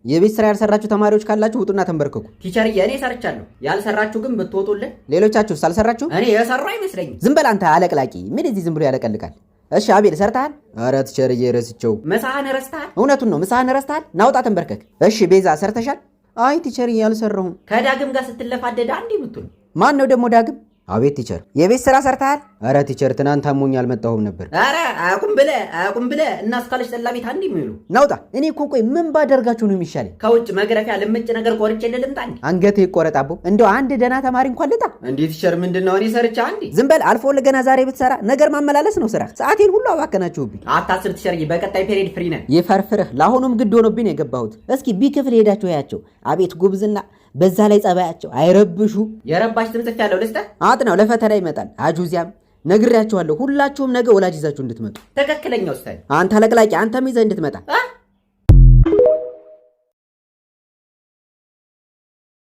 የቤት ስራ ያልሰራችሁ ተማሪዎች ካላችሁ ውጡና ተንበርከኩ። ቲቸርዬ እኔ ሰርቻለሁ። ያልሰራችሁ ግን ብትወጡልን። ሌሎቻችሁስ አልሰራችሁ? እኔ የሰራው አይመስለኝም። ዝም በል አንተ አለቅላቂ። ምን እዚህ ዝም ብሎ ያለቀልቃል? እሺ አቤል ሰርተሃል? ኧረ ቲቸርዬ ረስቸው። ምሳህን ረስተሃል? እውነቱን ነው ምሳህን ረስተሃል። ናውጣ ተንበርከክ። እሺ ቤዛ ሰርተሻል? አይ ቲቸርዬ አልሰራሁም። ከዳግም ጋር ስትለፋደድ አንዴ የምትሉ ማን ነው ደግሞ ዳግም? አቤት ቲቸር የቤት ስራ ሰርተሃል? ኧረ ቲቸር ትናንት አሞኝ አልመጣሁም ነበር። ኧረ አቁም ብለህ እና እስካለች ጠላ ቤት አንዴ የሚሉ ናውጣ። እኔ እኮ ቆይ ምን ባደርጋችሁ ነው የሚሻለኝ? ከውጭ መግረፊያ ልምጭ ነገር ቆርጬ ልምጣ እንዴ? አንገቴ ይቆረጣቦ። እንደው አንድ ደህና ተማሪ እንኳን ልጣ እንዴ? ቲቸር ምንድነው እኔ ሰርቻ አንዴ? ዝም በል አልፎ ለገና ዛሬ ብትሰራ ነገር ማመላለስ ነው ስራ። ሰዓቴን ሁሉ አባከናችሁብኝ። አታስብ ቲቸርዬ፣ በቀጣይ ፔሪድ ፍሪ ነን። ይፈርፍርህ። ለአሁኑም ግድ ሆኖብኝ ነው የገባሁት። እስኪ ቢክፍል ሄዳችሁ ያቸው። አቤት ጉብዝና፣ በዛ ላይ ጸባያቸው አይረብሹ። የረባሽ ትምጽፍ ያለው ልስተ አጥናው ለፈተና ይመጣል። አጁዚያም ነግሬያችኋለሁ። ሁላችሁም ነገ ወላጅ ይዛችሁ እንድትመጡ። ትክክለኛው ስታይ አንተ ለቅላቂ አንተም ይዘህ እንድትመጣ